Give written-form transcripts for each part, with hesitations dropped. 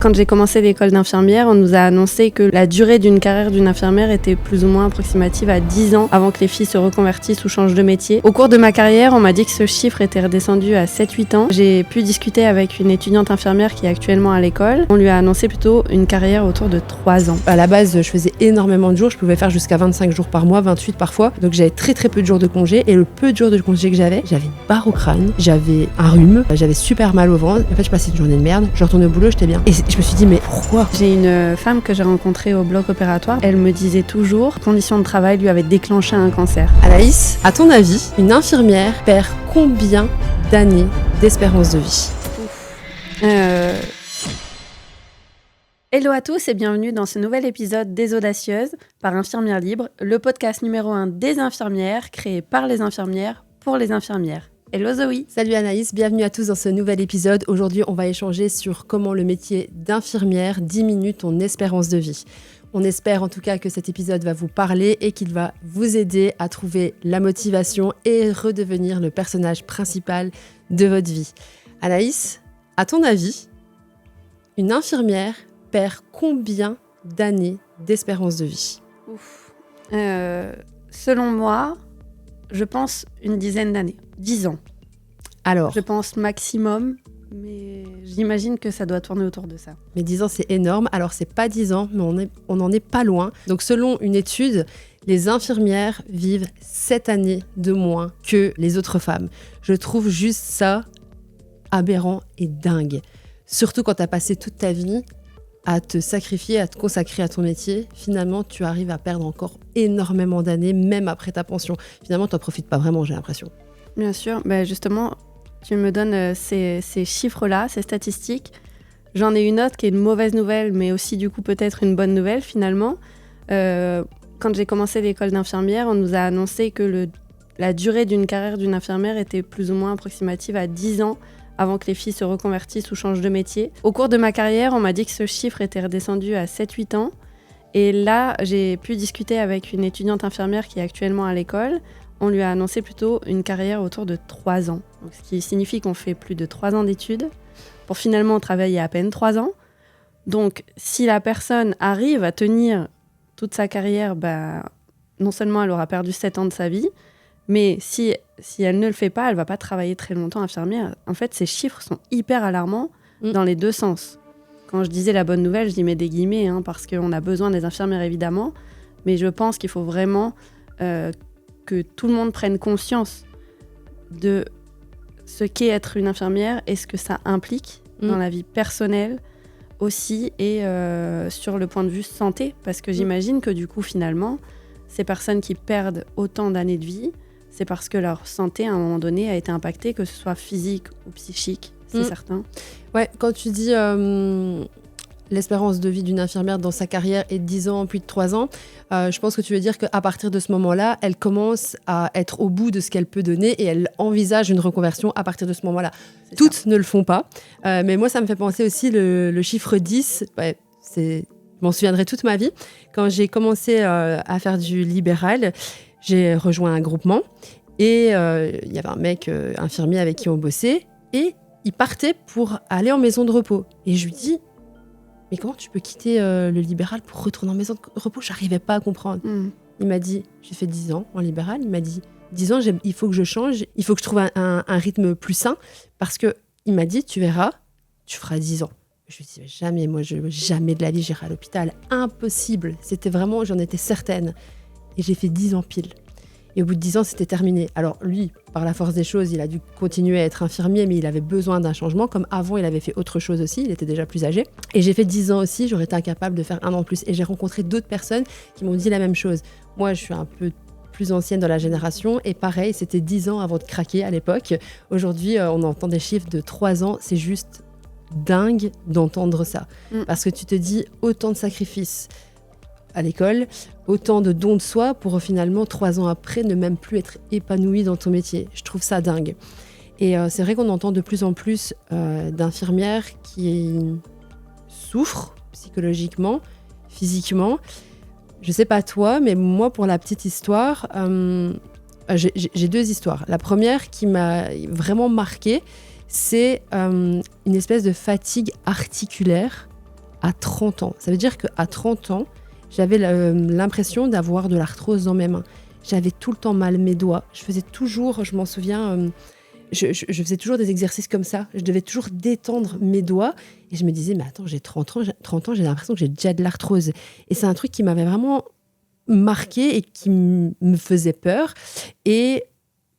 Quand j'ai commencé l'école d'infirmière, on nous a annoncé que la durée d'une carrière d'une infirmière était plus ou moins approximative à 10 ans avant que les filles se reconvertissent ou changent de métier. Au cours de ma carrière, on m'a dit que ce chiffre était redescendu à 7-8 ans. J'ai pu discuter avec une étudiante infirmière qui est actuellement à l'école. On lui a annoncé plutôt une carrière autour de 3 ans. À la base, je faisais énormément de jours. Je pouvais faire jusqu'à 25 jours par mois, 28 parfois. Donc j'avais très peu de jours de congé. Et le peu de jours de congé que j'avais une barre au crâne, j'avais un rhume, j'avais super mal au ventre. En fait, je passais une journée de merde. Je retournais au boulot, j'étais bien. Et je me suis dit, mais pourquoi ? J'ai une femme que j'ai rencontrée au bloc opératoire. Elle me disait toujours, conditions de travail lui avaient déclenché un cancer. Anaïs, à ton avis, une infirmière perd combien d'années d'espérance de vie ? Hello à tous et bienvenue dans ce nouvel épisode des Audacieuses par Infirmières Libres, le podcast numéro 1 des infirmières, créé par les infirmières pour les infirmières. Hello Zoé. Salut Anaïs, bienvenue à tous dans ce nouvel épisode. Aujourd'hui, on va échanger sur comment le métier d'infirmière diminue ton espérance de vie. On espère en tout cas que cet épisode va vous parler et qu'il va vous aider à trouver la motivation et redevenir le personnage principal de votre vie. Anaïs, à ton avis, une infirmière perd combien d'années d'espérance de vie ? Selon moi, je pense une dizaine d'années. 10 ans. Alors, je pense maximum, mais j'imagine que ça doit tourner autour de ça. Mais 10 ans, c'est énorme. Alors, c'est pas 10 ans, mais on n'en est pas loin. Donc, selon une étude, les infirmières vivent 7 années de moins que les autres femmes. Je trouve juste ça aberrant et dingue. Surtout quand tu as passé toute ta vie à te sacrifier, à te consacrer à ton métier. Finalement, tu arrives à perdre encore énormément d'années, même après ta pension. Finalement, tu n'en profites pas vraiment, j'ai l'impression. Bien sûr, justement, tu me donnes ces chiffres-là, ces statistiques. J'en ai une autre qui est une mauvaise nouvelle, mais aussi du coup peut-être une bonne nouvelle finalement. Quand j'ai commencé l'école d'infirmière, on nous a annoncé que la durée d'une carrière d'une infirmière était plus ou moins approximative à 10 ans avant que les filles se reconvertissent ou changent de métier. Au cours de ma carrière, on m'a dit que ce chiffre était redescendu à 7-8 ans. Et là, j'ai pu discuter avec une étudiante infirmière qui est actuellement à l'école. On lui a annoncé plutôt une carrière autour de 3 ans. Donc, ce qui signifie qu'on fait plus de 3 ans d'études pour finalement travailler à peine 3 ans. Donc, si la personne arrive à tenir toute sa carrière, non seulement elle aura perdu 7 ans de sa vie, mais si elle ne le fait pas, elle ne va pas travailler très longtemps infirmière. En fait, ces chiffres sont hyper alarmants dans les deux sens. Quand je disais la bonne nouvelle, je mets des guillemets, parce qu'on a besoin des infirmières évidemment, mais je pense qu'il faut vraiment que tout le monde prenne conscience de ce qu'est être une infirmière et ce que ça implique dans la vie personnelle aussi et sur le point de vue santé. Parce que j'imagine que du coup, finalement, ces personnes qui perdent autant d'années de vie, c'est parce que leur santé, à un moment donné, a été impactée, que ce soit physique ou psychique, c'est certain. Ouais, quand tu dis l'espérance de vie d'une infirmière dans sa carrière est de 10 ans, puis de 3 ans, je pense que tu veux dire qu'à partir de ce moment-là, elle commence à être au bout de ce qu'elle peut donner et elle envisage une reconversion à partir de ce moment-là. Toutes ne le font pas, mais moi, ça me fait penser aussi le chiffre 10, je m'en souviendrai toute ma vie. Quand j'ai commencé à faire du libéral, j'ai rejoint un groupement et il y avait un mec infirmier avec qui on bossait et il partait pour aller en maison de repos. Et je lui dis, mais comment tu peux quitter le libéral pour retourner en maison de repos ? J'arrivais pas à comprendre. Il m'a dit, j'ai fait 10 ans en libéral, il m'a dit, 10 ans, il faut que je change, il faut que je trouve un rythme plus sain, parce qu'il m'a dit, tu verras, tu feras 10 ans. Je lui ai dit, jamais de la vie, j'irai à l'hôpital. Impossible. C'était vraiment, j'en étais certaine. Et j'ai fait 10 ans pile. Et au bout de 10 ans, c'était terminé. Alors lui, par la force des choses, il a dû continuer à être infirmier, mais il avait besoin d'un changement. Comme avant, il avait fait autre chose aussi, il était déjà plus âgé. Et j'ai fait 10 ans aussi, j'aurais été incapable de faire 1 an de plus. Et j'ai rencontré d'autres personnes qui m'ont dit la même chose. Moi, je suis un peu plus ancienne dans la génération, et pareil, c'était 10 ans avant de craquer à l'époque. Aujourd'hui, on entend des chiffres de 3 ans, c'est juste dingue d'entendre ça. Parce que tu te dis autant de sacrifices à l'école, autant de dons de soi pour finalement 3 ans après ne même plus être épanoui dans ton métier. Je trouve ça dingue. Et c'est vrai qu'on entend de plus en plus d'infirmières qui souffrent psychologiquement, physiquement. Je sais pas toi, mais moi, pour la petite histoire, j'ai 2 histoires. La première qui m'a vraiment marquée, c'est une espèce de fatigue articulaire à 30 ans. Ça veut dire qu'à 30 ans, j'avais l'impression d'avoir de l'arthrose dans mes mains. J'avais tout le temps mal mes doigts. Je faisais toujours, je m'en souviens, je faisais toujours des exercices comme ça. Je devais toujours détendre mes doigts. Et je me disais, mais attends, j'ai 30 ans, j'ai l'impression que j'ai déjà de l'arthrose. Et c'est un truc qui m'avait vraiment marqué et qui me faisait peur. Et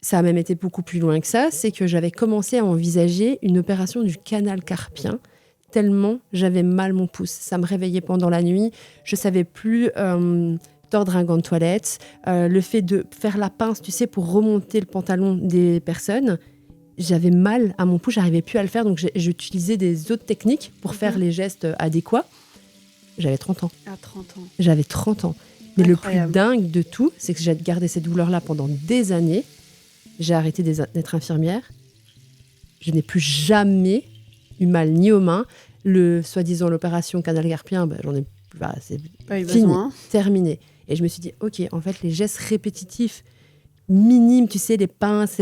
ça a même été beaucoup plus loin que ça. C'est que j'avais commencé à envisager une opération du canal carpien, tellement j'avais mal mon pouce. Ça me réveillait pendant la nuit. Je savais plus tordre un gant de toilette. Le fait de faire la pince, tu sais, pour remonter le pantalon des personnes, j'avais mal à mon pouce, j'arrivais plus à le faire. Donc j'utilisais des autres techniques pour faire les gestes adéquats. J'avais 30 ans. À 30 ans. J'avais 30 ans. Mais Incroyable. le plus dingue de tout, c'est que j'ai gardé ces douleurs-là pendant des années. J'ai arrêté d'être infirmière. Je n'ai plus jamais eu mal ni aux mains. Soi-disant l'opération canal carpien, j'en ai plus. C'est Pas eu fini, besoin. terminé. Et je me suis dit, ok, en fait, les gestes répétitifs, minimes, tu sais, les pinces.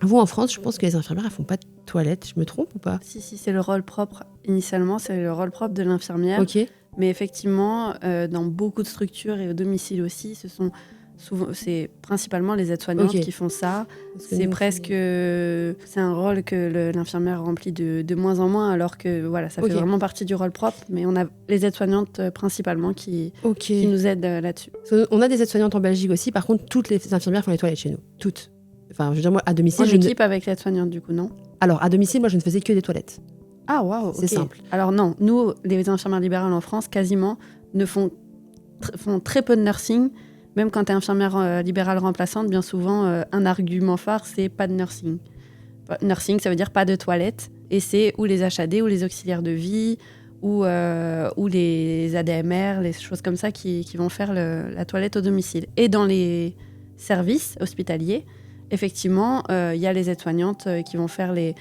Vous, en France, je pense que les infirmières, elles font pas de toilettes. Je me trompe ou pas? Si, c'est le rôle propre. Initialement, c'est le rôle propre de l'infirmière. Ok. Mais effectivement, dans beaucoup de structures et au domicile aussi, c'est principalement les aides-soignantes Ok. qui font ça. Parce que C'est nous, presque, c'est un rôle que l'infirmière remplit de moins en moins, alors que voilà, ça Ok. fait vraiment partie du rôle propre. Mais on a les aides-soignantes principalement qui Ok. nous aident là-dessus. On a des aides-soignantes en Belgique aussi. Par contre, toutes les infirmières font les toilettes chez nous. Toutes. Enfin, je veux dire, moi, à domicile, En équipe avec l'aide-soignante, du coup, non? Alors, à domicile, moi, je ne faisais que des toilettes. Ah, waouh, C'est simple. Alors non, nous, les infirmières libérales en France, quasiment, font très peu de nursing. Même quand tu es infirmière libérale remplaçante, bien souvent, un argument phare, c'est pas de nursing. Nursing, ça veut dire pas de toilette. Et c'est ou les HAD, ou les auxiliaires de vie, ou les ADMR, les choses comme ça qui vont faire la toilette au domicile. Et dans les services hospitaliers, effectivement, il y a les aides-soignantes qui vont faire les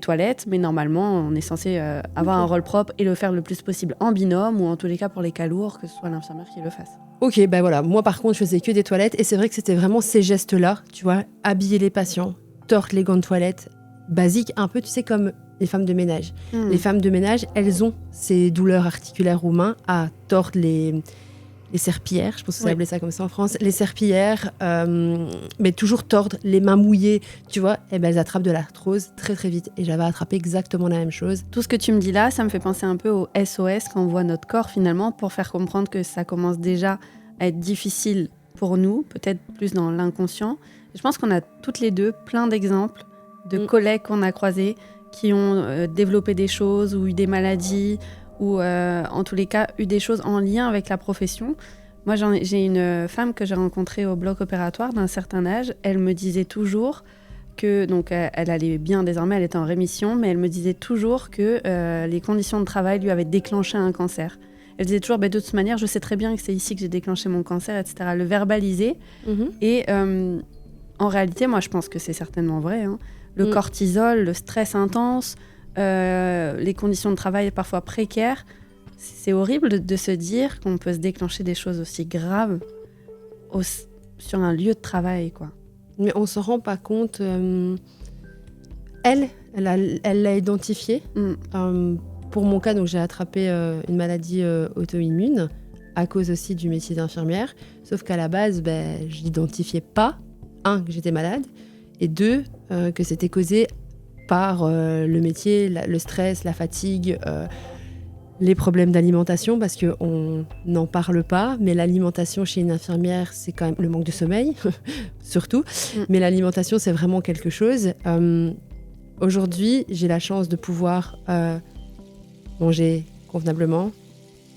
toilettes, mais normalement, on est censé avoir un rôle propre et le faire le plus possible en binôme, ou en tous les cas pour les cas lourds, que ce soit l'infirmière qui le fasse. Ok, ben voilà. Moi, par contre, je faisais que des toilettes. Et c'est vrai que c'était vraiment ces gestes-là, tu vois, habiller les patients, tordre les gants de toilette, basique, un peu, tu sais, comme les femmes de ménage. Les femmes de ménage, elles ont ces douleurs articulaires aux mains à tordre les serpillères, je pense que ça s'appelait ça comme ça en France, les serpillères, mais toujours tordre, les mains mouillées, tu vois, et ben elles attrapent de l'arthrose très très vite. Et j'avais attrapé exactement la même chose. Tout ce que tu me dis là, ça me fait penser un peu au SOS quand on voit notre corps finalement, pour faire comprendre que ça commence déjà à être difficile pour nous, peut-être plus dans l'inconscient. Et je pense qu'on a toutes les deux plein d'exemples de collègues qu'on a croisés qui ont développé des choses ou eu des maladies, ou en tous les cas eu des choses en lien avec la profession. Moi, j'ai une femme que j'ai rencontrée au bloc opératoire d'un certain âge. Elle me disait toujours que, donc elle allait bien désormais, elle était en rémission, mais elle me disait toujours que les conditions de travail lui avaient déclenché un cancer. Elle disait toujours, de toute manière, je sais très bien que c'est ici que j'ai déclenché mon cancer, etc. Elle le verbalisait. Et en réalité, moi, je pense que c'est certainement vrai. Hein. Le cortisol, le stress intense, les conditions de travail parfois précaires, c'est horrible de se dire qu'on peut se déclencher des choses aussi graves sur un lieu de travail, quoi. Mais on s'en rend pas compte. Elle l'a identifié. Pour mon cas, donc j'ai attrapé une maladie auto-immune à cause aussi du métier d'infirmière. Sauf qu'à la base, je n'identifiais pas, que j'étais malade, et deux, que c'était causé par le métier, le stress, la fatigue, les problèmes d'alimentation, parce qu'on n'en parle pas, mais l'alimentation chez une infirmière, c'est quand même le manque de sommeil, surtout. Mais l'alimentation, c'est vraiment quelque chose. Aujourd'hui, j'ai la chance de pouvoir manger convenablement,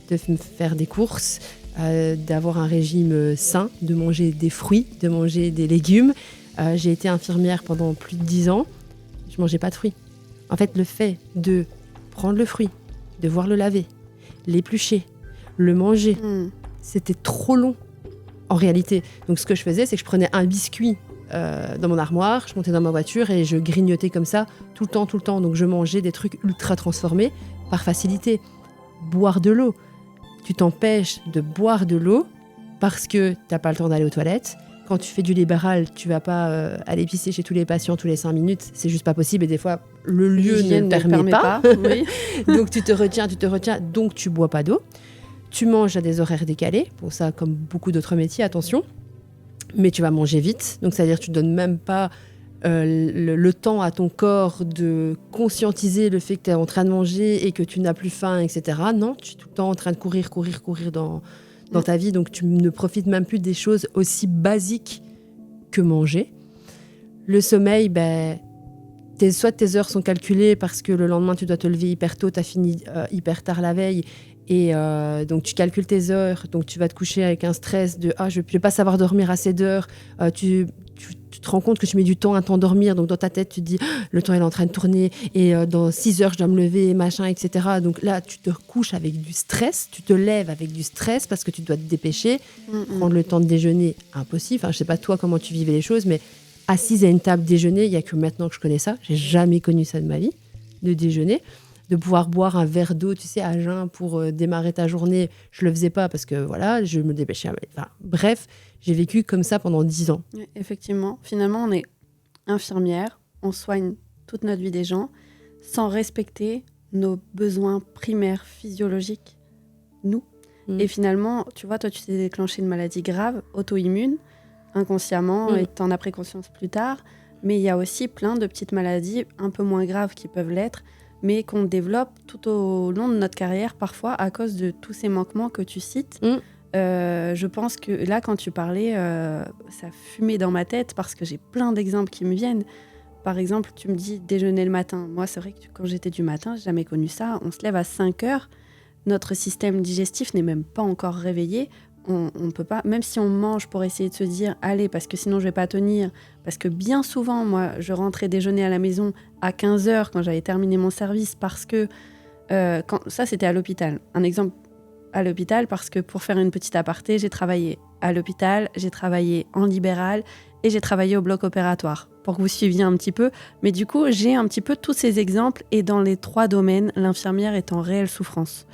de me faire des courses, d'avoir un régime sain, de manger des fruits, de manger des légumes. J'ai été infirmière pendant plus de 10 ans. Je mangeais pas de fruits. En fait, le fait de prendre le fruit, de voir le laver, l'éplucher, le manger, c'était trop long en réalité. Donc ce que je faisais, c'est que je prenais un biscuit dans mon armoire, je montais dans ma voiture et je grignotais comme ça tout le temps. Donc je mangeais des trucs ultra transformés par facilité. Boire de l'eau. Tu t'empêches de boire de l'eau parce que t'as pas le temps d'aller aux toilettes, quand tu fais du libéral, tu vas pas aller pisser chez tous les patients tous les 5 minutes. C'est juste pas possible. Et des fois, le lieu ne le permet pas. Oui. Donc, tu te retiens. Donc, tu bois pas d'eau. Tu manges à des horaires décalés. Pour ça, comme beaucoup d'autres métiers, attention. Mais tu vas manger vite. Donc, c'est-à-dire que tu donnes même pas le temps à ton corps de conscientiser le fait que tu es en train de manger et que tu n'as plus faim, etc. Non, tu es tout le temps en train de courir dans ta vie, donc tu ne profites même plus des choses aussi basiques que manger. Le sommeil, soit tes heures sont calculées parce que le lendemain tu dois te lever hyper tôt, tu as fini hyper tard la veille, et donc tu calcules tes heures, donc tu vas te coucher avec un stress de je vais pas savoir dormir assez d'heures, tu te rends compte que tu mets du temps à t'endormir, donc dans ta tête tu te dis le temps il est en train de tourner et dans 6 heures je dois me lever, machin, etc. Donc là tu te couches avec du stress, tu te lèves avec du stress parce que tu dois te dépêcher, prendre le temps de déjeuner, impossible. Enfin, je sais pas toi comment tu vivais les choses, mais assise à une table déjeuner, il y a que maintenant que je connais ça, j'ai jamais connu ça de ma vie, de déjeuner. De pouvoir boire un verre d'eau, tu sais, à jeun pour démarrer ta journée. Je le faisais pas parce que, voilà, je me dépêchais. Enfin, bref, j'ai vécu comme ça pendant 10 ans. Oui, effectivement. Finalement, on est infirmière, on soigne toute notre vie des gens sans respecter nos besoins primaires physiologiques, nous. Et finalement, tu vois, toi, tu t'es déclenché une maladie grave, auto-immune, inconsciemment, et tu en as pris conscience plus tard. Mais il y a aussi plein de petites maladies un peu moins graves qui peuvent l'être, mais qu'on développe tout au long de notre carrière, parfois à cause de tous ces manquements que tu cites. Je pense que là, quand tu parlais, ça fumait dans ma tête parce que j'ai plein d'exemples qui me viennent. Par exemple, tu me dis déjeuner le matin. Moi, c'est vrai que quand j'étais du matin, j'ai jamais connu ça. On se lève à 5 heures. Notre système digestif n'est même pas encore réveillé. On peut pas, même si on mange pour essayer de se dire allez, parce que sinon je vais pas tenir, parce que bien souvent moi je rentrais déjeuner à la maison à 15h quand j'avais terminé mon service, parce que ça c'était à l'hôpital, un exemple à l'hôpital, parce que pour faire une petite aparté, j'ai travaillé à l'hôpital, j'ai travaillé en libéral et j'ai travaillé au bloc opératoire, pour que vous suiviez un petit peu. Mais du coup j'ai un petit peu tous ces exemples, et dans les 3 domaines, l'infirmière est en réelle souffrance.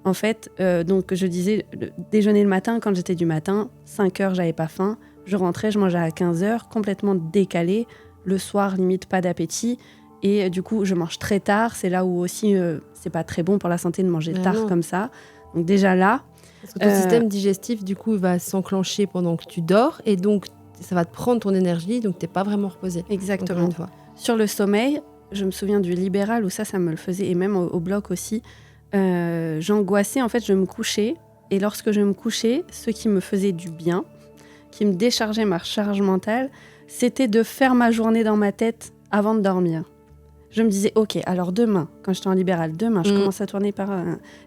En fait, donc je disais, déjeuner le matin, quand j'étais du matin, 5 heures, j'avais pas faim. Je rentrais, je mangeais à 15 heures, complètement décalé. Le soir, limite pas d'appétit. Et du coup, je mange très tard. C'est là où aussi, c'est pas très bon pour la santé de manger tard comme ça. Donc déjà là... Parce que ton système digestif, du coup, va s'enclencher pendant que tu dors. Et donc, ça va te prendre ton énergie. Donc, t'es pas vraiment reposé. Exactement. Une fois. Sur le sommeil, je me souviens du libéral où ça me le faisait. Et même au bloc aussi. J'angoissais, en fait, je me couchais, et lorsque je me couchais, ce qui me faisait du bien, qui me déchargeait ma charge mentale, c'était de faire ma journée dans ma tête avant de dormir. Je me disais, ok, alors demain, quand j'étais en libéral, demain, je commence à tourner par...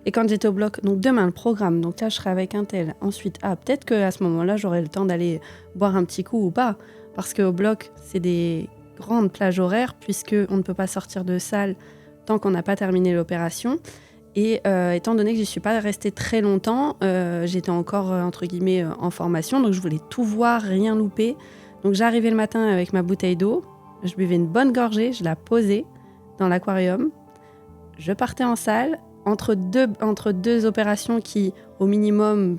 et quand j'étais au bloc, donc demain, le programme, donc là, je serai avec un tel. Ensuite, peut-être qu'à ce moment-là, j'aurai le temps d'aller boire un petit coup ou pas, parce qu'au bloc, c'est des grandes plages horaires, puisqu'on ne peut pas sortir de salle tant qu'on n'a pas terminé l'opération. Et étant donné que je ne suis pas restée très longtemps, j'étais encore, entre guillemets, en formation. Donc, je voulais tout voir, rien louper. Donc, j'arrivais le matin avec ma bouteille d'eau. Je buvais une bonne gorgée, je la posais dans l'aquarium. Je partais en salle. Entre deux opérations qui, au minimum,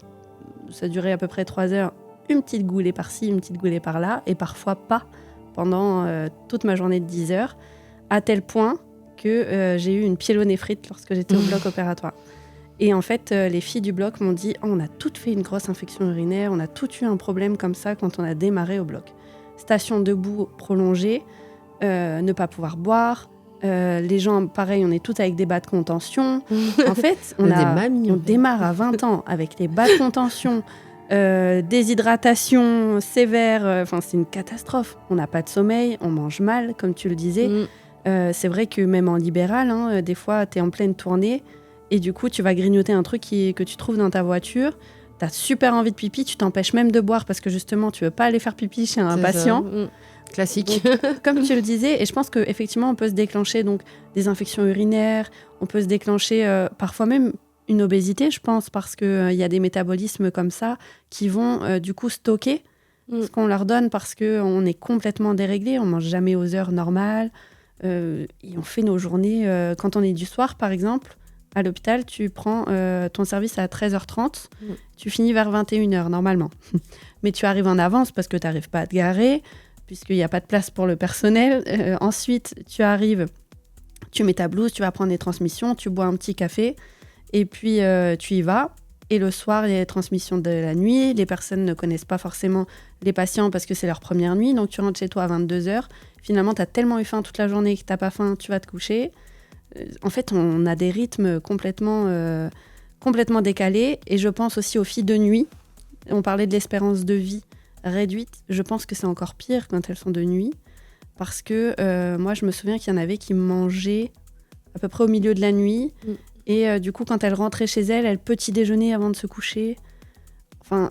ça durait à peu près 3 heures, une petite goulée par-ci, une petite goulée par-là, et parfois pas, pendant toute ma journée de 10 heures, à tel point que j'ai eu une pyélonéphrite lorsque j'étais au bloc opératoire. Et en fait, les filles du bloc m'ont dit on a toutes fait une grosse infection urinaire, on a toutes eu un problème comme ça quand on a démarré au bloc. Station debout prolongée, ne pas pouvoir boire, les gens, pareil, on est toutes avec des bas de contention. En fait, on démarre à 20 ans avec des bas de contention, déshydratation sévère, c'est une catastrophe. On n'a pas de sommeil, on mange mal, comme tu le disais. C'est vrai que même en libéral, des fois, tu es en pleine tournée et du coup, tu vas grignoter un truc que tu trouves dans ta voiture. Tu as super envie de pipi, tu t'empêches même de boire parce que justement, tu veux pas aller faire pipi chez un patient. Classique. Donc, comme tu le disais, et je pense qu'effectivement, on peut se déclencher donc, des infections urinaires, on peut se déclencher parfois même une obésité, je pense, parce qu'il y a des métabolismes comme ça qui vont du coup stocker ce qu'on leur donne parce qu'on est complètement déréglé, on mange jamais aux heures normales. Et on fait nos journées, quand on est du soir par exemple, à l'hôpital, tu prends ton service à 13h30, tu finis vers 21h normalement. Mais tu arrives en avance parce que tu n'arrives pas à te garer, puisqu'il n'y a pas de place pour le personnel. Ensuite, tu arrives, tu mets ta blouse, tu vas prendre des transmissions, tu bois un petit café, et puis tu y vas. Et le soir, il y a les transmissions de la nuit. Les personnes ne connaissent pas forcément les patients parce que c'est leur première nuit. Donc, tu rentres chez toi à 22h. Finalement, tu as tellement eu faim toute la journée que tu n'as pas faim, tu vas te coucher. En fait, on a des rythmes complètement décalés. Et je pense aussi aux filles de nuit. On parlait de l'espérance de vie réduite. Je pense que c'est encore pire quand elles sont de nuit. Parce que moi, je me souviens qu'il y en avait qui mangeaient à peu près au milieu de la nuit. Et du coup, quand elle rentrait chez elle, elle petit déjeuner avant de se coucher. Enfin,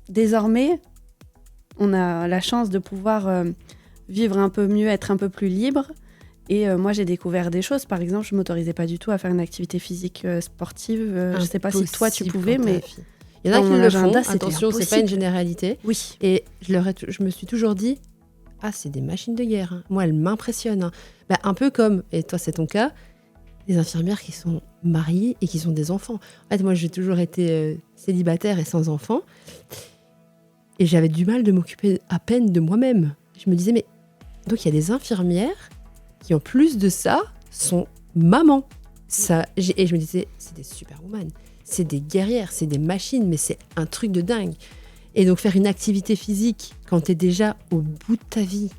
désormais, on a la chance de pouvoir vivre un peu mieux, être un peu plus libre. Et moi, j'ai découvert des choses. Par exemple, je ne m'autorisais pas du tout à faire une activité physique sportive. Je ne sais pas si toi, tu pouvais, mais... Il y en a qui le font. Attention, impossible. c'est pas une généralité. Oui. Et je me suis toujours dit, c'est des machines de guerre. Hein. Moi, elles m'impressionnent. Hein. Un peu comme, et toi, c'est ton cas, des infirmières qui sont mariées et qui ont des enfants. En fait, moi, j'ai toujours été célibataire et sans enfants. Et j'avais du mal de m'occuper à peine de moi-même. Je me disais, mais donc il y a des infirmières qui, en plus de ça, sont mamans. Et je me disais, c'est des superwoman, c'est des guerrières, c'est des machines, mais c'est un truc de dingue. Et donc faire une activité physique quand tu es déjà au bout de ta vie,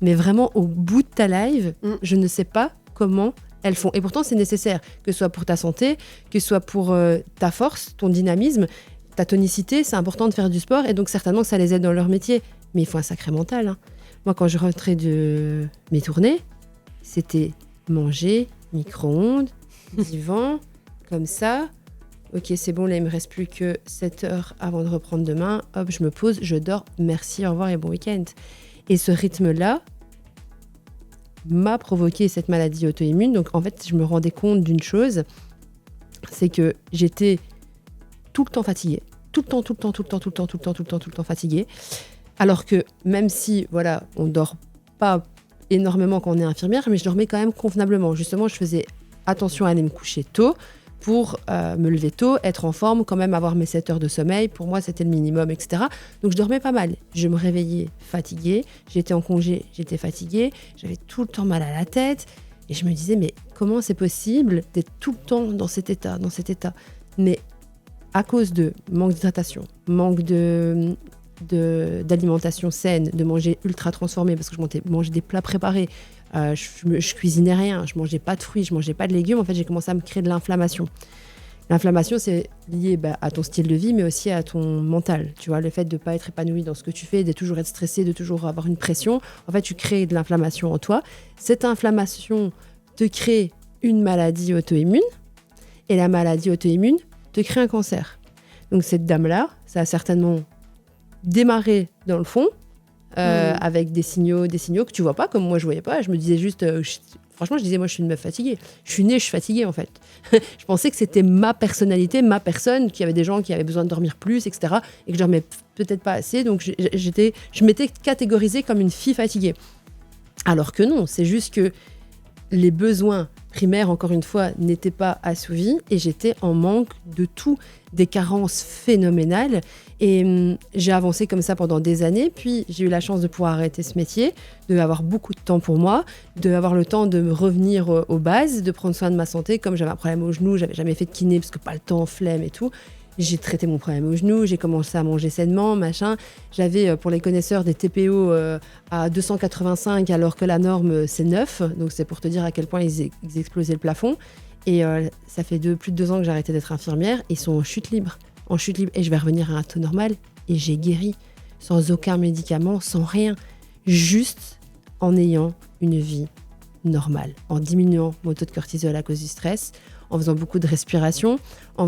mais vraiment au bout de ta life, je ne sais pas comment elles font. Et pourtant, c'est nécessaire, que ce soit pour ta santé, que ce soit pour ta force, ton dynamisme, ta tonicité. C'est important de faire du sport et donc certainement que ça les aide dans leur métier. Mais il faut un sacré mental. Hein. Moi, quand je rentrais de mes tournées, c'était manger, micro-ondes, divan, comme ça. Ok, c'est bon, là, il me reste plus que 7 heures avant de reprendre demain. Hop, je me pose, je dors. Merci, au revoir et bon week-end. Et ce rythme-là m'a provoqué cette maladie auto-immune. Donc, en fait, je me rendais compte d'une chose, c'est que j'étais tout le temps fatiguée. Tout le temps fatiguée. Alors que même si, voilà, on dort pas énormément quand on est infirmière, mais je dormais quand même convenablement. Justement, je faisais attention à aller me coucher tôt pour me lever tôt, être en forme, quand même avoir mes 7 heures de sommeil. Pour moi, c'était le minimum, etc. Donc, je dormais pas mal. Je me réveillais fatiguée. J'étais en congé, j'étais fatiguée. J'avais tout le temps mal à la tête. Et je me disais, mais comment c'est possible d'être tout le temps dans cet état, Mais à cause de manque d'hydratation, manque d'alimentation saine, de manger ultra transformé, parce que je mangeais des plats préparés, je cuisinais rien, je mangeais pas de fruits, je mangeais pas de légumes. En fait, j'ai commencé à me créer de l'inflammation. L'inflammation, c'est lié à ton style de vie, mais aussi à ton mental. Tu vois, le fait de ne pas être épanoui dans ce que tu fais, de toujours être stressé, de toujours avoir une pression. En fait, tu crées de l'inflammation en toi. Cette inflammation te crée une maladie auto-immune, et la maladie auto-immune te crée un cancer. Donc cette dame-là, ça a certainement démarré dans le fond, avec des signaux que tu vois pas, comme moi je voyais pas. Je me disais juste, franchement, je disais, moi je suis une meuf fatiguée. Je suis née, je suis fatiguée en fait. Je pensais que c'était ma personnalité, ma personne, qu'il y avait des gens qui avaient besoin de dormir plus, etc. Et que je dormais peut-être pas assez. Donc je m'étais catégorisée comme une fille fatiguée. Alors que non, c'est juste que les besoins primaires, encore une fois, n'étaient pas assouvis et j'étais en manque de tout, des carences phénoménales. Et j'ai avancé comme ça pendant des années. Puis j'ai eu la chance de pouvoir arrêter ce métier, d'avoir beaucoup de temps pour moi, d'avoir le temps de me revenir aux bases, de prendre soin de ma santé. Comme j'avais un problème au genou, j'avais jamais fait de kiné parce que pas le temps, flemme et tout. J'ai traité mon problème au genou, j'ai commencé à manger sainement, machin. J'avais, pour les connaisseurs, des TPO à 285 alors que la norme, c'est 9. Donc c'est pour te dire à quel point ils explosaient le plafond. Et ça fait plus de 2 ans que j'ai arrêté d'être infirmière. Ils sont en chute libre. Et je vais revenir à un taux normal. Et j'ai guéri sans aucun médicament, sans rien. Juste en ayant une vie normale. En diminuant mon taux de cortisol à cause du stress, en faisant beaucoup de respiration, en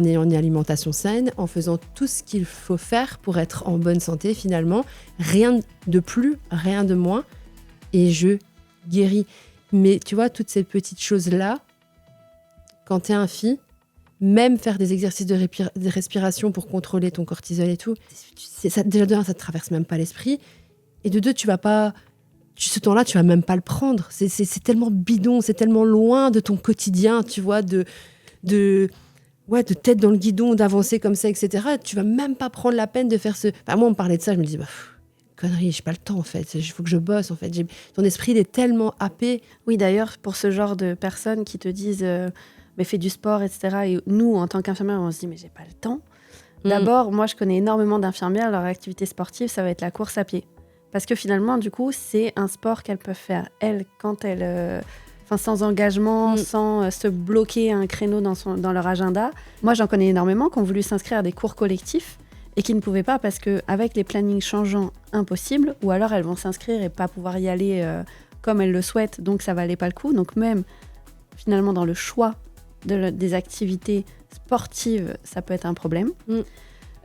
ayant une alimentation saine, en faisant tout ce qu'il faut faire pour être en bonne santé finalement. Rien de plus, rien de moins. Et je guéris. Mais tu vois, toutes ces petites choses-là, quand tu es un fille, même faire des exercices de respiration pour contrôler ton cortisol et tout, déjà de un, ça ne te traverse même pas l'esprit. Et de deux, ce temps-là, tu vas même pas le prendre. C'est tellement bidon, c'est tellement loin de ton quotidien, tu vois, de de tête dans le guidon, d'avancer comme ça, etc. Tu vas même pas prendre la peine de faire ce... Enfin, moi, on me parlait de ça, je me disais, connerie, j'ai pas le temps, en fait. Il faut que je bosse, en fait. Ton esprit, il est tellement happé. Oui, d'ailleurs, pour ce genre de personnes qui te disent mais fais du sport, etc. Et nous, en tant qu'infirmière, on se dit mais j'ai pas le temps. D'abord, moi, je connais énormément d'infirmières. Leur activité sportive, ça va être la course à pied. Parce que finalement, du coup, c'est un sport qu'elles peuvent faire, elles, quand elles... sans engagement, sans se bloquer un créneau dans leur agenda. Moi, j'en connais énormément qui ont voulu s'inscrire à des cours collectifs et qui ne pouvaient pas parce qu'avec les plannings changeants, impossible, ou alors elles vont s'inscrire et pas pouvoir y aller comme elles le souhaitent, donc ça valait pas le coup. Donc même, finalement, dans le choix des activités sportives, ça peut être un problème.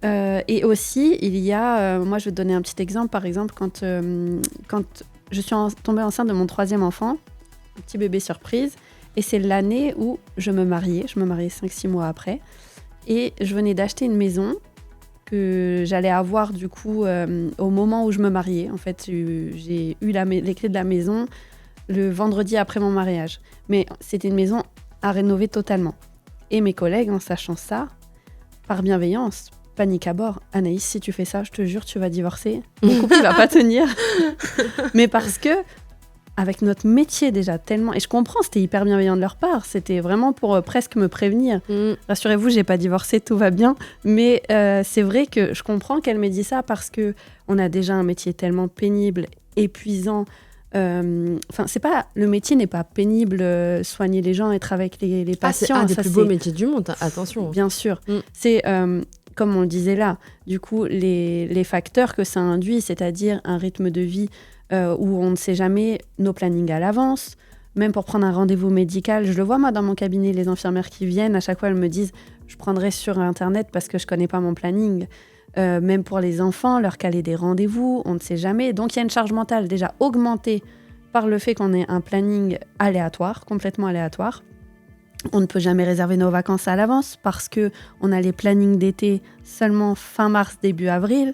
Et aussi, il y a... moi, je vais te donner un petit exemple. Par exemple, quand je suis tombée enceinte de mon 3e enfant, un petit bébé surprise, et c'est l'année où je me mariais 5-6 mois après, et je venais d'acheter une maison que j'allais avoir du coup au moment où je me mariais. En fait, j'ai eu les clés de la maison le vendredi après mon mariage. Mais c'était une maison à rénover totalement. Et mes collègues, en sachant ça, par bienveillance, panique à bord. Anaïs, si tu fais ça, je te jure, tu vas divorcer. Mon couple, il va pas tenir. Mais parce que avec notre métier déjà tellement... Et je comprends, c'était hyper bienveillant de leur part. C'était vraiment pour presque me prévenir. Rassurez-vous, j'ai pas divorcé, tout va bien. Mais c'est vrai que je comprends qu'elle m'ait dit ça parce qu'on a déjà un métier tellement pénible, épuisant. C'est pas... Le métier n'est pas pénible, soigner les gens, être avec les patients. C'est un des plus beaux métiers du monde, attention. Bien sûr. C'est... comme on le disait là, du coup, les facteurs que ça induit, c'est-à-dire un rythme de vie où on ne sait jamais nos plannings à l'avance. Même pour prendre un rendez-vous médical, je le vois moi dans mon cabinet, les infirmières qui viennent, à chaque fois elles me disent « je prendrai sur Internet parce que je ne connais pas mon planning ». Même pour les enfants, leur caler des rendez-vous, on ne sait jamais. Donc il y a une charge mentale déjà augmentée par le fait qu'on ait un planning aléatoire, complètement aléatoire. On ne peut jamais réserver nos vacances à l'avance parce qu'on a les plannings d'été seulement fin mars, début avril.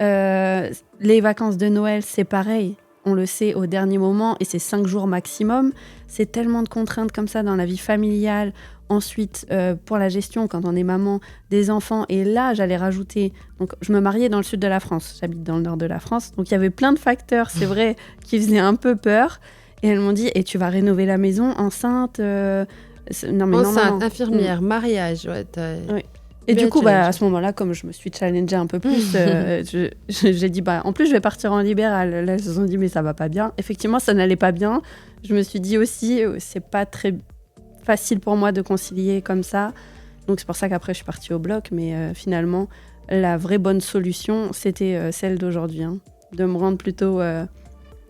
Les vacances de Noël, c'est pareil. On le sait au dernier moment et c'est 5 jours maximum. C'est tellement de contraintes comme ça dans la vie familiale. Ensuite, pour la gestion, quand on est maman des enfants. Et là, j'allais rajouter... Donc, je me mariais dans le sud de la France. J'habite dans le nord de la France. Donc, il y avait plein de facteurs, c'est vrai, qui faisaient un peu peur. Et elles m'ont dit, et tu vas rénover la maison, enceinte enceinte, infirmière, mariage. Ouais, oui. Et du coup, à ce moment-là, comme je me suis challengée un peu plus, j'ai dit, en plus, je vais partir en libéral. Là, ils se sont dit, mais ça va pas bien. Effectivement, ça n'allait pas bien. Je me suis dit aussi, c'est pas très facile pour moi de concilier comme ça. Donc, c'est pour ça qu'après, je suis partie au bloc. Mais finalement, la vraie bonne solution, c'était celle d'aujourd'hui. De me rendre plutôt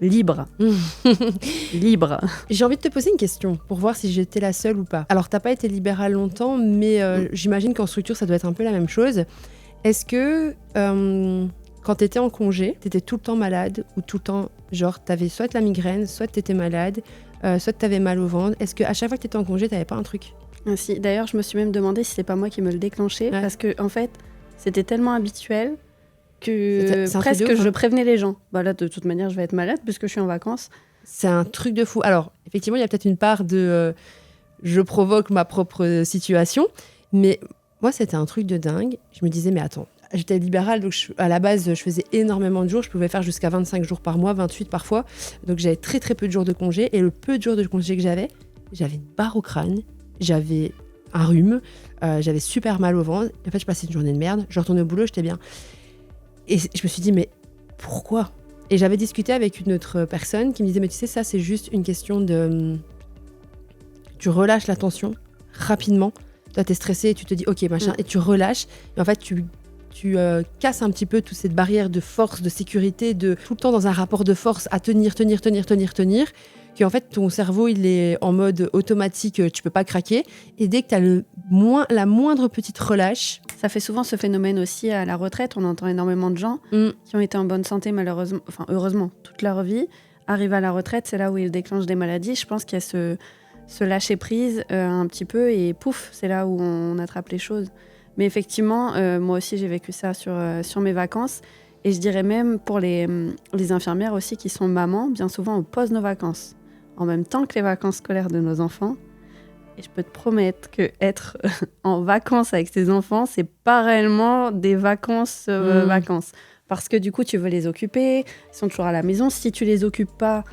libre. Libre. J'ai envie de te poser une question pour voir si j'étais la seule ou pas. Alors, t'as pas été libérale longtemps, mais j'imagine qu'en structure, ça doit être un peu la même chose. Est-ce que quand t'étais en congé, t'étais tout le temps malade ou tout le temps, genre, t'avais soit la migraine, soit t'étais malade, soit t'avais mal au ventre? Est-ce qu'à chaque fois que t'étais en congé, t'avais pas un truc? Si. D'ailleurs, je me suis même demandé si c'est pas moi qui me le déclenchais, parce que en fait, c'était tellement habituel que presque je prévenais les gens. Là, de toute manière, je vais être malade puisque je suis en vacances. C'est un truc de fou. Alors, effectivement, il y a peut-être une part de je provoque ma propre situation, mais moi, c'était un truc de dingue. Je me disais, mais attends, j'étais libérale, donc à la base, je faisais énormément de jours. Je pouvais faire jusqu'à 25 jours par mois, 28 parfois. Donc, j'avais très, très peu de jours de congé. Et le peu de jours de congé que j'avais une barre au crâne, j'avais un rhume, j'avais super mal au ventre. En fait, je passais une journée de merde. Je retournais au boulot, j'étais bien. Et je me suis dit, mais pourquoi? Et j'avais discuté avec une autre personne qui me disait, mais tu sais, ça, c'est juste une question de... Tu relâches la tension rapidement. Toi, t'es stressé, tu te dis, ok, machin, et tu relâches. Et en fait, tu casses un petit peu toute cette barrière de force, de sécurité, de tout le temps dans un rapport de force à tenir. Que en fait, ton cerveau, il est en mode automatique, tu peux pas craquer. Et dès que tu as la moindre petite relâche... Ça fait souvent ce phénomène aussi à la retraite. On entend énormément de gens qui ont été en bonne santé, malheureusement, enfin heureusement, toute leur vie, arrivent à la retraite, c'est là où ils déclenchent des maladies. Je pense qu'il y a ce lâcher-prise un petit peu et pouf, c'est là où on attrape les choses. Mais effectivement, moi aussi, j'ai vécu ça sur mes vacances. Et je dirais même pour les infirmières aussi qui sont mamans, bien souvent on pose nos vacances en même temps que les vacances scolaires de nos enfants. Et je peux te promettre que être en vacances avec tes enfants, c'est pas réellement des vacances. Parce que du coup, tu veux les occuper, ils sont toujours à la maison. Si tu les occupes pas,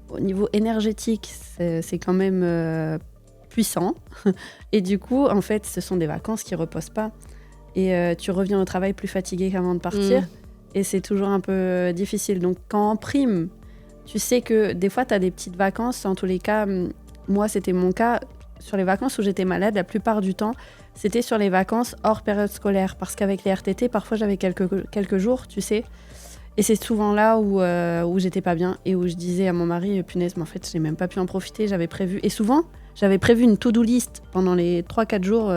au niveau énergétique, c'est quand même puissant. Et du coup, en fait, ce sont des vacances qui reposent pas. Et tu reviens au travail plus fatigué qu'avant de partir. Et c'est toujours un peu difficile. Donc, quand en prime, tu sais que des fois, tu as des petites vacances. En tous les cas, moi, c'était mon cas. Sur les vacances où j'étais malade, la plupart du temps, c'était sur les vacances hors période scolaire. Parce qu'avec les RTT, parfois, j'avais quelques jours, tu sais. Et c'est souvent là où j'étais pas bien et où je disais à mon mari, punaise, mais en fait, je n'ai même pas pu en profiter. J'avais prévu. Et souvent, j'avais prévu une to-do list pendant les 3-4 jours,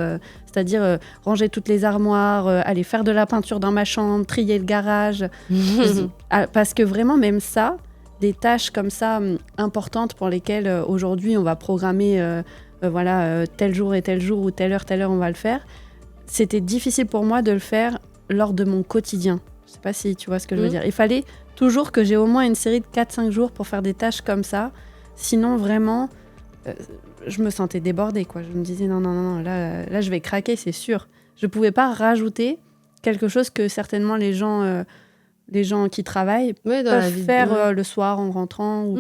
c'est-à-dire ranger toutes les armoires, aller faire de la peinture dans ma chambre, trier le garage. Parce que vraiment, même ça, des tâches comme ça importantes pour lesquelles aujourd'hui on va programmer tel jour et tel jour ou telle heure, on va le faire. C'était difficile pour moi de le faire lors de mon quotidien. Je sais pas si tu vois ce que je veux dire. Il fallait toujours que j'ai au moins une série de 4-5 jours pour faire des tâches comme ça. Sinon, vraiment, je me sentais débordée, quoi. Je me disais non, là, je vais craquer, c'est sûr. Je pouvais pas rajouter quelque chose que certainement les gens qui travaillent peuvent faire le soir en rentrant.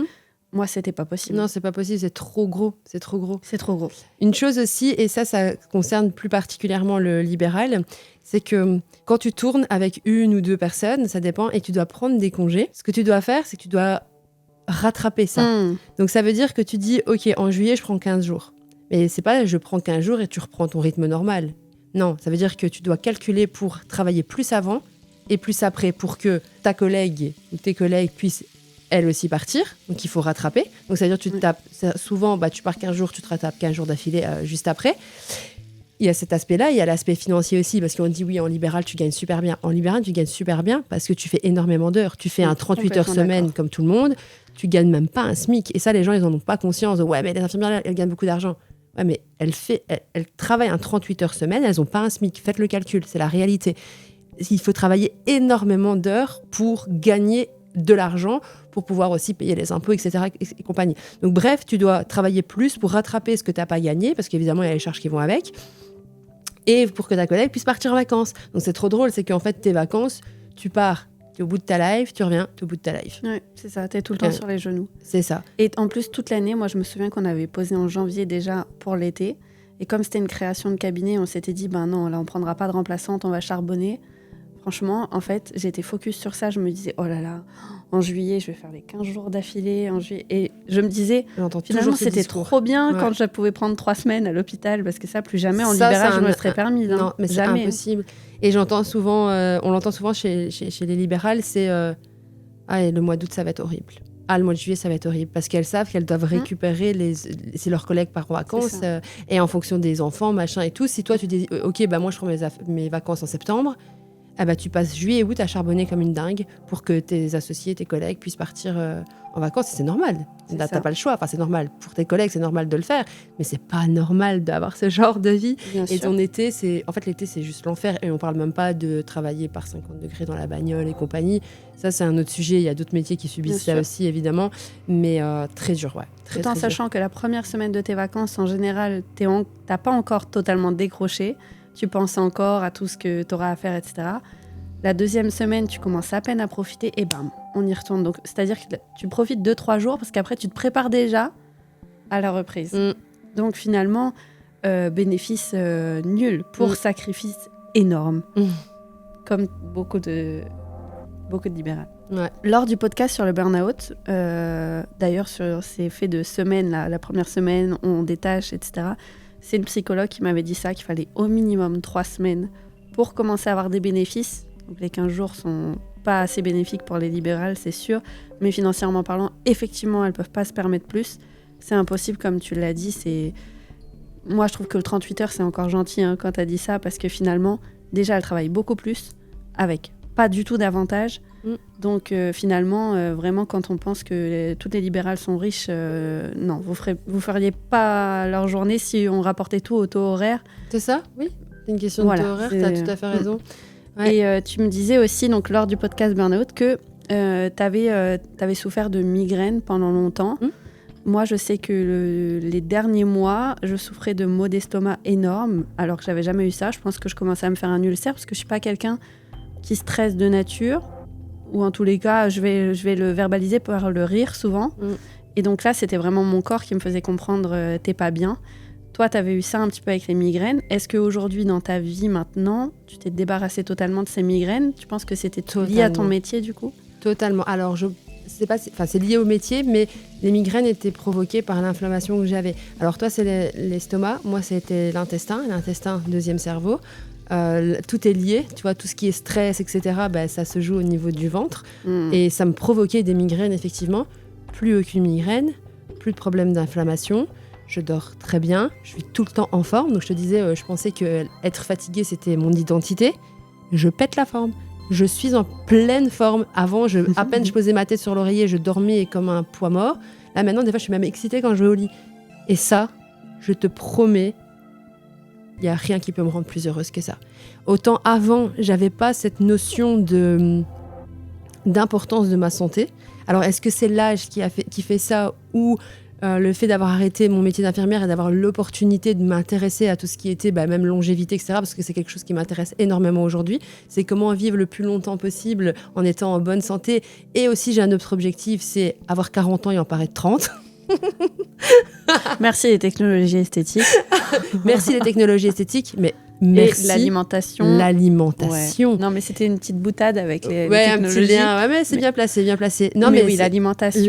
Moi, c'était pas possible. Non, c'est pas possible, c'est trop gros. C'est trop gros. Une chose aussi, et ça concerne plus particulièrement le libéral, c'est que quand tu tournes avec une ou deux personnes, ça dépend, et tu dois prendre des congés, ce que tu dois faire, c'est que tu dois rattraper ça. Donc ça veut dire que tu dis, ok, en juillet, je prends 15 jours. Mais c'est pas je prends 15 jours et tu reprends ton rythme normal. Non, ça veut dire que tu dois calculer pour travailler plus avant et plus après pour que ta collègue ou tes collègues puissent elle aussi partir, donc il faut rattraper. Donc ça veut dire que tu te tapes, souvent tu pars 15 jours, tu te rattrapes 15 jours d'affilée juste après. Il y a cet aspect-là, il y a l'aspect financier aussi, parce qu'on dit oui, en libéral, tu gagnes super bien. En libéral, tu gagnes super bien parce que tu fais énormément d'heures. Tu fais un 38 heures semaine comme tout le monde, tu gagnes même pas un SMIC. Et ça, les gens, ils en ont pas conscience. Ouais, mais les infirmières, elles gagnent beaucoup d'argent. Ouais, mais elles travaillent un 38 heures semaine, elles ont pas un SMIC. Faites le calcul, c'est la réalité. Il faut travailler énormément d'heures pour gagner de l'argent, pour pouvoir aussi payer les impôts, etc. et compagnie. Donc bref, tu dois travailler plus pour rattraper ce que tu n'as pas gagné, parce qu'évidemment, il y a les charges qui vont avec, et pour que ta collègue puisse partir en vacances. Donc c'est trop drôle, c'est qu'en fait, tes vacances, tu pars, tu es au bout de ta life, tu reviens, tu es au bout de ta life. Oui, c'est ça, tu es tout le temps sur les genoux. C'est ça. Et en plus, toute l'année, moi, je me souviens qu'on avait posé en janvier déjà pour l'été, et comme c'était une création de cabinet, on s'était dit, non, là, on ne prendra pas de remplaçante, on va charbonner. Franchement, en fait, j'étais focus sur ça. Je me disais, oh là là, en juillet, je vais faire les 15 jours d'affilée. En juillet. Et je me disais, finalement, c'était trop bien quand je pouvais prendre 3 semaines à l'hôpital, parce que ça, plus jamais en libéral, je me serais permis. Non, mais c'est impossible. Et j'entends souvent, on l'entend souvent chez les libérales, c'est le mois d'août, ça va être horrible. Le mois de juillet, ça va être horrible. Parce qu'elles savent qu'elles doivent récupérer si leurs collègues partent en vacances. Et en fonction des enfants, machin et tout. Si toi, tu dis, ok, moi, je prends mes vacances en septembre, tu passes juillet et août à charbonner comme une dingue pour que tes associés, tes collègues puissent partir en vacances. Et c'est normal. Là, t'as pas le choix. Enfin, c'est normal. Pour tes collègues, c'est normal de le faire. Mais c'est pas normal d'avoir ce genre de vie. Et ton été, l'été, c'est juste l'enfer. Et on parle même pas de travailler par 50 degrés dans la bagnole et compagnie. Ça, c'est un autre sujet. Il y a d'autres métiers qui subissent ça aussi, évidemment. Mais très dur, ouais. Tout en sachant que la première semaine de tes vacances, en général, t'as pas encore totalement décroché. Tu penses encore à tout ce que tu auras à faire, etc. La deuxième semaine, tu commences à peine à profiter et bam, on y retourne. Donc, c'est-à-dire que tu profites 2-3 jours parce qu'après, tu te prépares déjà à la reprise. Donc, finalement, bénéfice nul pour sacrifice énorme. Comme beaucoup de libérales. Ouais. Lors du podcast sur le burn-out, d'ailleurs, sur ces faits de semaine, la première semaine, on détache, etc., c'est une psychologue qui m'avait dit ça, qu'il fallait au minimum 3 semaines pour commencer à avoir des bénéfices. Donc les 15 jours sont pas assez bénéfiques pour les libérales, c'est sûr. Mais financièrement parlant, effectivement, elles peuvent pas se permettre plus. C'est impossible, comme tu l'as dit. Moi, je trouve que le 38 heures, c'est encore gentil quand tu as dit ça, parce que finalement, déjà, elles travaillent beaucoup plus, avec pas du tout d'avantages. Donc finalement, vraiment, quand on pense que toutes les libérales sont riches, non, vous feriez pas leur journée si on rapportait tout au taux horaire. C'est ça, oui. C'est une question de taux horaire, tu as tout à fait raison. Ouais. Et tu me disais aussi, donc, lors du podcast Burnout, que tu avais souffert de migraines pendant longtemps. Moi, je sais que les derniers mois, je souffrais de maux d'estomac énormes, alors que j'avais jamais eu ça. Je pense que je commençais à me faire un ulcère parce que je suis pas quelqu'un qui stresse de nature, ou en tous les cas, je vais le verbaliser par le rire souvent. Et donc là, c'était vraiment mon corps qui me faisait comprendre t'es pas bien. Toi, tu avais eu ça un petit peu avec les migraines. Est-ce qu'aujourd'hui, dans ta vie maintenant, tu t'es débarrassé totalement de ces migraines ? Tu penses que c'était lié à ton métier, du coup ? Totalement. Alors, c'est lié au métier, mais les migraines étaient provoquées par l'inflammation que j'avais. Alors, toi, c'est l'estomac. Moi, c'était l'intestin, deuxième cerveau. Tout est lié, tu vois, tout ce qui est stress, etc., ça se joue au niveau du ventre. Et ça me provoquait des migraines, effectivement. Plus aucune migraine, plus de problème d'inflammation. Je dors très bien, je suis tout le temps en forme. Donc je te disais, je pensais qu'être fatiguée, c'était mon identité. Je pète la forme. Je suis en pleine forme. Avant, à peine je posais ma tête sur l'oreiller, je dormais comme un poids mort. Là, maintenant, des fois, je suis même excitée quand je vais au lit. Et ça, je te promets, il n'y a rien qui peut me rendre plus heureuse que ça. Autant avant, j'avais pas cette notion d'importance de ma santé. Alors, est-ce que c'est l'âge qui fait ça, ou le fait d'avoir arrêté mon métier d'infirmière et d'avoir l'opportunité de m'intéresser à tout ce qui était même longévité, etc., parce que c'est quelque chose qui m'intéresse énormément aujourd'hui. C'est comment vivre le plus longtemps possible en étant en bonne santé. Et aussi, j'ai un autre objectif, c'est avoir 40 ans et en paraître 30. Merci les technologies esthétiques. Merci les technologies esthétiques, mais merci. Et l'alimentation. Ouais. Non, mais c'était une petite boutade avec les technologies. Un petit lien. Ouais, mais c'est bien placé. Non, mais oui, l'alimentation.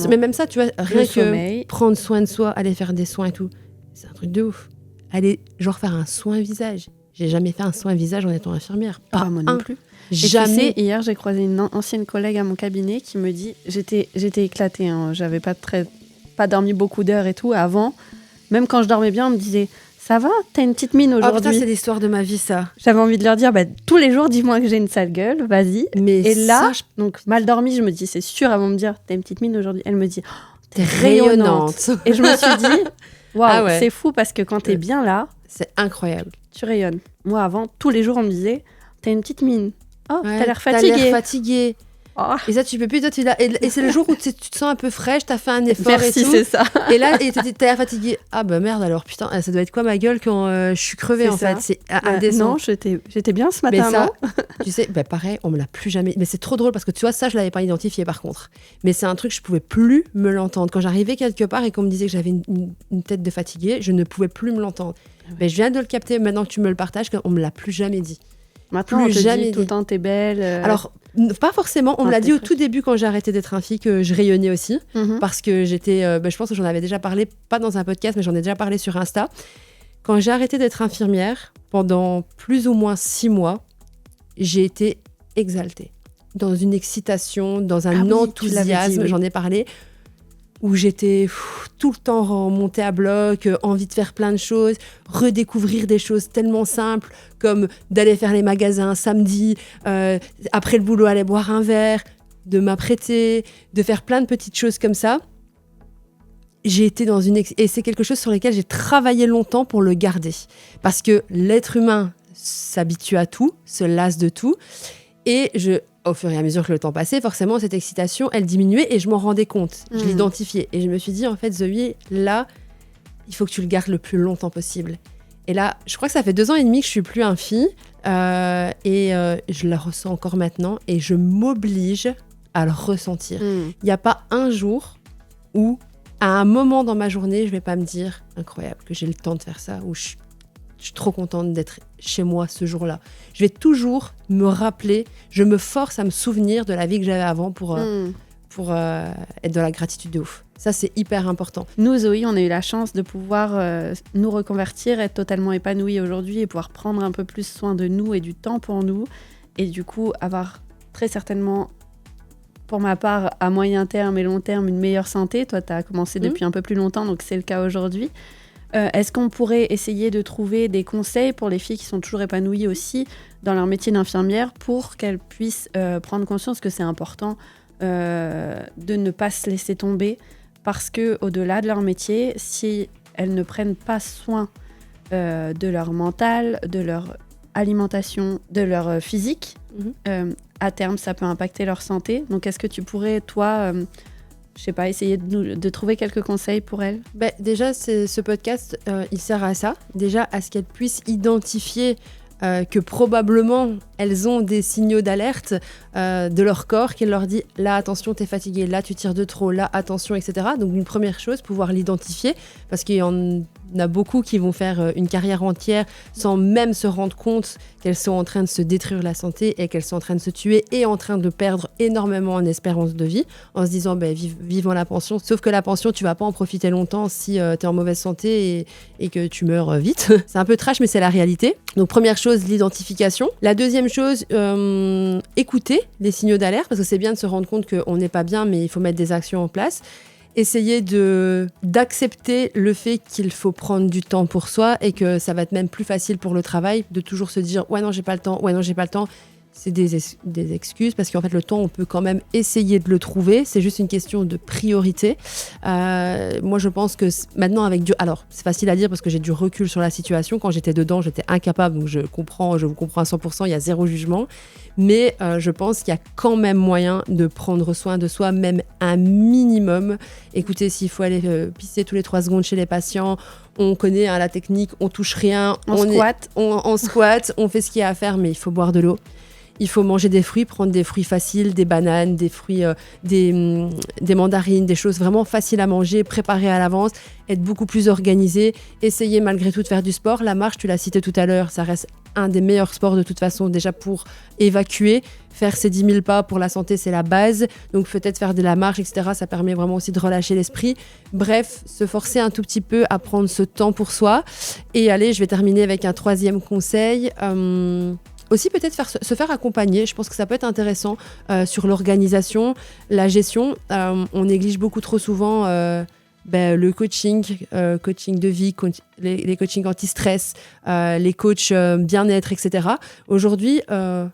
Mais même ça, tu vois, rien que prendre soin de soi, aller faire des soins et tout, c'est un truc de ouf. Aller, genre, faire un soin visage. J'ai jamais fait un soin visage en étant infirmière. Pas moi non plus. Jamais. Et tu sais, hier, j'ai croisé une ancienne collègue à mon cabinet qui me dit, j'étais éclatée, hein, j'avais pas dormi beaucoup d'heures et tout avant. Même quand je dormais bien, on me disait, ça va, t'as une petite mine aujourd'hui. Oh putain, c'est l'histoire de ma vie, ça. J'avais envie de leur dire, tous les jours, dis-moi que j'ai une sale gueule, vas-y. Et là, donc mal dormi, je me dis, c'est sûr, avant de me dire, t'as une petite mine aujourd'hui. Elle me dit, oh, t'es rayonnante. Et je me suis dit, waouh, c'est fou parce que quand t'es bien là, c'est incroyable. Tu rayonnes. Moi, avant, tous les jours, on me disait, t'as une petite mine. Oh, t'as l'air fatiguée. Oh. Et ça, tu peux plus. Toi, et c'est le jour où tu te sens un peu fraîche, t'as fait un effort. Merci, et tout. C'est ça. Et là, t'as l'air fatiguée. Ah bah merde alors, putain, ça doit être quoi ma gueule quand je suis crevée en fait. C'est indécent. Non, j'étais bien ce matin. Mais ça, tu sais, pareil, on me l'a plus jamais. Mais c'est trop drôle parce que tu vois, ça, je l'avais pas identifié par contre. Mais c'est un truc, je pouvais plus me l'entendre. Quand j'arrivais quelque part et qu'on me disait que j'avais une tête de fatiguée, je ne pouvais plus me l'entendre. Mais je viens de le capter maintenant que tu me le partages, qu'on me l'a plus jamais dit. Maintenant, on te dit tout le temps, t'es belle. Alors, pas forcément. On me l'a dit au tout début quand j'ai arrêté d'être infirmière que je rayonnais aussi. Parce que j'étais... je pense que j'en avais déjà parlé, pas dans un podcast, mais j'en ai déjà parlé sur Insta. Quand j'ai arrêté d'être infirmière, pendant plus ou moins 6 mois, j'ai été exaltée. Dans une excitation, dans un enthousiasme, j'en ai parlé, où j'étais tout le temps remontée à bloc, envie de faire plein de choses, redécouvrir des choses tellement simples comme d'aller faire les magasins samedi, après le boulot aller boire un verre, de m'apprêter, de faire plein de petites choses comme ça. J'ai été dans et c'est quelque chose sur lequel j'ai travaillé longtemps pour le garder. Parce que l'être humain s'habitue à tout, se lasse de tout. Et au fur et à mesure que le temps passait, forcément, cette excitation, elle diminuait et je m'en rendais compte. Je l'identifiais. Et je me suis dit, en fait, Zoé, là, il faut que tu le gardes le plus longtemps possible. Et là, je crois que ça fait 2 ans et demi que je suis plus infirmière. Et je la ressens encore maintenant. Et je m'oblige à le ressentir. Il n'y a pas un jour où, à un moment dans ma journée, je vais pas me dire, incroyable, que j'ai le temps de faire ça, ou je suis trop contente d'être chez moi ce jour-là. Je vais toujours me rappeler, je me force à me souvenir de la vie que j'avais avant pour être dans la gratitude de ouf. Ça, c'est hyper important. Nous, Zoé, on a eu la chance de pouvoir nous reconvertir, être totalement épanouis aujourd'hui et pouvoir prendre un peu plus soin de nous et du temps pour nous. Et du coup, avoir très certainement, pour ma part, à moyen terme et long terme, une meilleure santé. Toi, tu as commencé depuis un peu plus longtemps, donc c'est le cas aujourd'hui. Est-ce qu'on pourrait essayer de trouver des conseils pour les filles qui sont toujours épanouies aussi dans leur métier d'infirmière pour qu'elles puissent prendre conscience que c'est important de ne pas se laisser tomber parce qu'au-delà de leur métier, si elles ne prennent pas soin de leur mental, de leur alimentation, de leur physique, à terme, ça peut impacter leur santé. Donc, est-ce que tu pourrais, toi, je sais pas, essayer de trouver quelques conseils pour elles. Déjà, ce podcast, il sert à ça. Déjà, à ce qu'elles puissent identifier que probablement elles ont des signaux d'alerte de leur corps qui leur dit là attention t'es fatigué, là tu tires de trop, là attention, etc. Donc une première chose, pouvoir l'identifier, parce qu'il y en a beaucoup qui vont faire une carrière entière sans même se rendre compte qu'elles sont en train de se détruire la santé et qu'elles sont en train de se tuer et en train de perdre énormément en espérance de vie, en se disant vivons la pension. Sauf que la pension, tu vas pas en profiter longtemps si tu es en mauvaise santé et que tu meurs vite. C'est un peu trash, mais c'est la réalité. Donc première chose, l'identification. La deuxième chose, écouter les signaux d'alerte, parce que c'est bien de se rendre compte qu'on n'est pas bien, mais il faut mettre des actions en place. Essayer d'accepter le fait qu'il faut prendre du temps pour soi et que ça va être même plus facile pour le travail de toujours se dire « ouais non, j'ai pas le temps, ouais non, j'ai pas le temps ». C'est des excuses parce qu'en fait, le temps, on peut quand même essayer de le trouver. C'est juste une question de priorité. Moi, je pense que maintenant, alors, c'est facile à dire parce que j'ai du recul sur la situation. Quand j'étais dedans, j'étais incapable. Donc, je vous comprends à 100%. Il y a zéro jugement. Mais je pense qu'il y a quand même moyen de prendre soin de soi, même un minimum. Écoutez, s'il faut aller pisser tous les 3 secondes chez les patients, on connaît la technique, on touche rien. On squatte, on fait ce qu'il y a à faire, mais il faut boire de l'eau. Il faut manger des fruits, prendre des fruits faciles, des bananes, des fruits, des mandarines, des choses vraiment faciles à manger, préparées à l'avance, être beaucoup plus organisé, essayer malgré tout de faire du sport. La marche, tu l'as cité tout à l'heure, ça reste un des meilleurs sports de toute façon, déjà pour évacuer. Faire ses 10 000 pas pour la santé, c'est la base. Donc peut-être faire de la marche, etc. Ça permet vraiment aussi de relâcher l'esprit. Bref, se forcer un tout petit peu à prendre ce temps pour soi. Et allez, je vais terminer avec un 3e conseil. Aussi peut-être se faire accompagner, je pense que ça peut être intéressant sur l'organisation, la gestion. On néglige beaucoup trop souvent le coaching de vie, les coachings anti-stress, les coachs bien-être, etc. Aujourd'hui,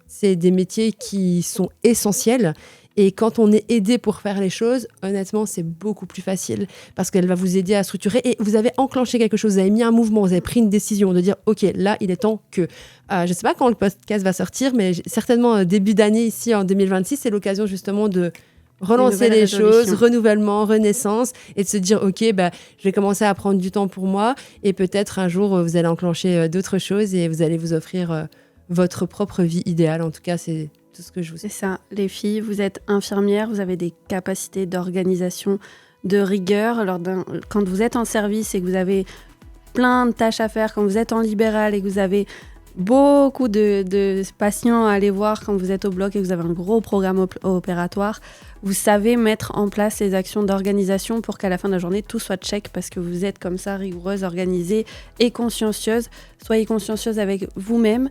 c'est des métiers qui sont essentiels. Et quand on est aidé pour faire les choses, honnêtement, c'est beaucoup plus facile parce qu'elle va vous aider à structurer et vous avez enclenché quelque chose, vous avez mis un mouvement, vous avez pris une décision de dire « Ok, là, il est temps que… » Je ne sais pas quand le podcast va sortir, mais certainement début d'année ici en 2026, c'est l'occasion justement de relancer les choses, renouvellement, renaissance et de se dire « Ok, je vais commencer à prendre du temps pour moi et peut-être un jour, vous allez enclencher d'autres choses et vous allez vous offrir votre propre vie idéale. » En tout cas, c'est… ce que je vous... C'est ça, les filles, vous êtes infirmières, vous avez des capacités d'organisation, de rigueur. Quand vous êtes en service et que vous avez plein de tâches à faire, quand vous êtes en libéral et que vous avez beaucoup de patients à aller voir, quand vous êtes au bloc et que vous avez un gros programme opératoire, vous savez mettre en place les actions d'organisation pour qu'à la fin de la journée, tout soit check parce que vous êtes comme ça, rigoureuse, organisée et consciencieuse. Soyez consciencieuse avec vous-même.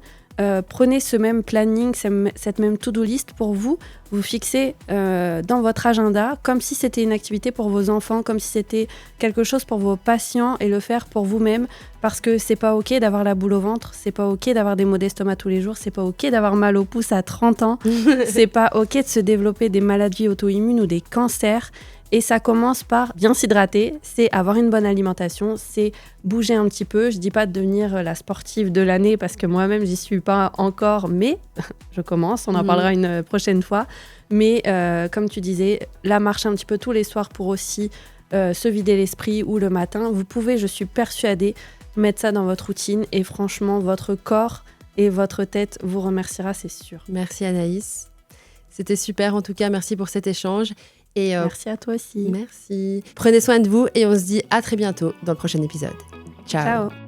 Prenez ce même planning, cette même to-do list pour vous fixez dans votre agenda comme si c'était une activité pour vos enfants, comme si c'était quelque chose pour vos patients et le faire pour vous-même parce que c'est pas ok d'avoir la boule au ventre, c'est pas ok d'avoir des maux d'estomac tous les jours, c'est pas ok d'avoir mal au pouce à 30 ans, c'est pas ok de se développer des maladies auto-immunes ou des cancers. Et ça commence par bien s'hydrater, c'est avoir une bonne alimentation, c'est bouger un petit peu. Je dis pas de devenir la sportive de l'année parce que moi-même j'y suis pas encore, mais je commence, on en parlera une prochaine fois. Mais comme tu disais, la marche un petit peu tous les soirs pour aussi se vider l'esprit ou le matin. Vous pouvez, je suis persuadée, mettre ça dans votre routine et franchement, votre corps et votre tête vous remerciera, c'est sûr. Merci Anaïs. C'était super en tout cas, merci pour cet échange. Et merci à toi aussi. Merci. Prenez soin de vous et on se dit à très bientôt dans le prochain épisode. Ciao. Ciao.